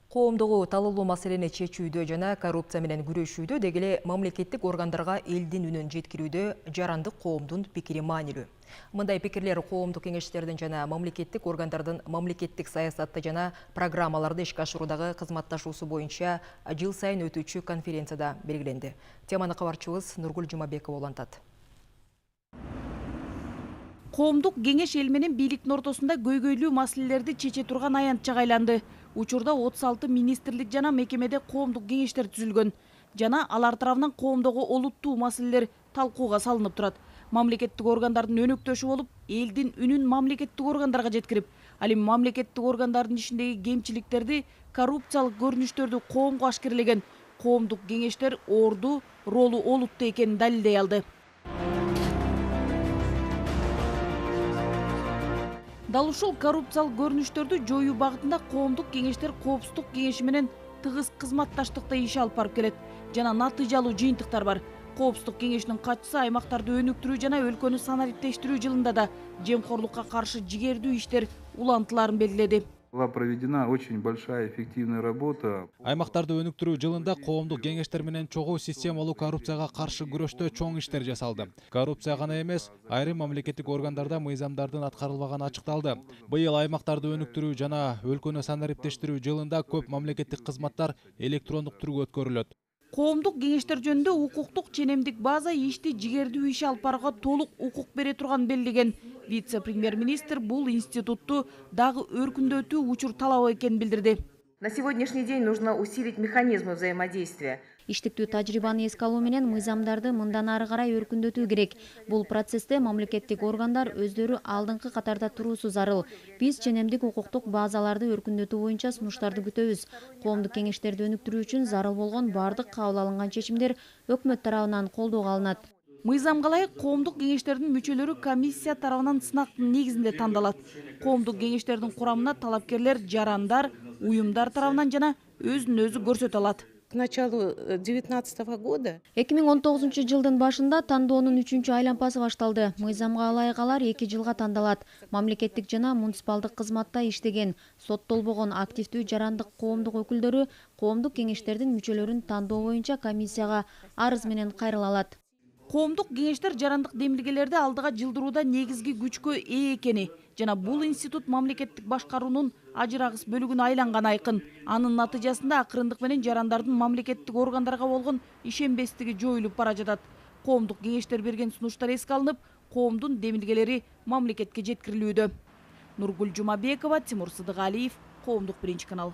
Коомдогу талуулуу маселени чечүүдө жана коррупция менен күрөшүүдө дегеле мамлекеттик органдарга элдин үнүн жеткирүүдө жарандык коомдун пикири маанилүү. Мындай пикирлер коомдук кеңештердин жана мамлекеттик органдардын мамлекеттик саясатты жана программаларды ишке ашыруудагы кызматташуусу боюнча жыл сайын өтүүчү конференцияда белгиленди. Теманы кабарчыбыз Нургул Жумабекова улантат. Коомдук кеңеш эл менен бийликтин ортосунда көйгөйлүү маселелерди чече турган аянтчага айланды. Учурда 36 министрлик жана мекемеде коомдук кеңештер түзүлгөн жана алар тарабынан коомдогу олуттуу маселелер талкууга салынып турат. Мамлекеттик органдардын өнөктөшү болуп, элдин үнүн мамлекеттик органдарга жеткирип, ал эми мамлекеттик органдардын ишиндеги кемчиликтерди, коррупциялык көрүнүштөрдү коомго ашкерлеген коомдук кеңештер орду, ролу олуттуу экенин далилдей алды. Дал ушул коррупциялык көрүнүштөрдү жоюу багытында коомдук кеңештер Коопсуздук кеңеши менен тыгыз кызматташтыкта иш алып барып келет жана натыйжалуу жыйынтыктар бар. Коопсуздук кеңешинин катчысы аймактарды өнүктүрүү жана өлкөнү санариптештирүү жылында да жемкорлукка каршы жигердүү иштер улантыларын белгиледи. Была проведена очень большая эффективная работа. Аймактарды өнүктүрүү жылында коомдук кеңештер менен чогуу системалуу коррупцияга каршы күрөштө чоң иштер жасалды. Коррупция гана эмес, айрым мамлекеттик органдарда мыйзамдардын аткарылбаганы ачыкталды. Быйыл аймактарды өнүктүрүү жана өлкөнү санариптештирүү жылында көп мамлекеттик кызматтар электрондук түргө өткөрүлөт. Коомдук кеңештер жөнүндө укуктук ченемдик база ишти жигердүү иш алып барууга толук укук бере турганын белгилеген вице-премьер-министр бул институтту дагы өркүндөтүү учур талабы экенин билдирди. На сегодняшний день нужно усилить механизмы взаимодействия. Иштиктүү тажрыйбаны эске алуу менен мыйзамдарды мындан ары карай өркүндөтүү керек. Бул процессте мамлекеттик органдар өздөрү алдыңкы катарда туруусу зарыл. Биз ченемдик укуктук базаларды өркүндөтүү боюнча сунуштарды күтөбүз. Коомдук кеңештерди өнүктүрүү үчүн зарыл болгон бардык кабыл алынган чечимдер өкмөт тарабынан колдоого алынат. Мыйзамга ылайык коомдук кеңештердин мүчөлөрү комиссия тарабынан сынактын негизинде тандалат. Коомдук кеңештердин курамына талапкерлер жарандар, уюмдар тарабынан жана өзүн өзү көрсөтө алат. К началу 2019 года 2019 жылдын башында тандоонун 3-чү айланпасы башталды. Мыйзамга ылайык алар 2 жылга тандалат. Мамлекеттик жана муниципалдык кызматта иштеген, соттолбогон активдүү жарандык коомдук өкүлдөрү коомдук кеңештердин мүчөлөрүн тандоо боюнча комиссияга арыз менен кайрыла алат. Коомдук кеңештер жарандык демилгелерди алдыга жылдырууда негизги күчкө ээ экени жана бул институт мамлекеттик башкаруунун ажырагыс бөлүгүнө айланганы айкын. Анын натыйжасында акырындык менен жарандардын мамлекеттик органдарга болгон ишенбестиги жоюлуп бара жатат. Коомдук кеңештер берген сунуштар эске алынып, коомдун демилгелери мамлекетке жеткирилүүдө. Нургул Жумабекова, Тимур Сыдыгалиев, Коомдук биринчи канал.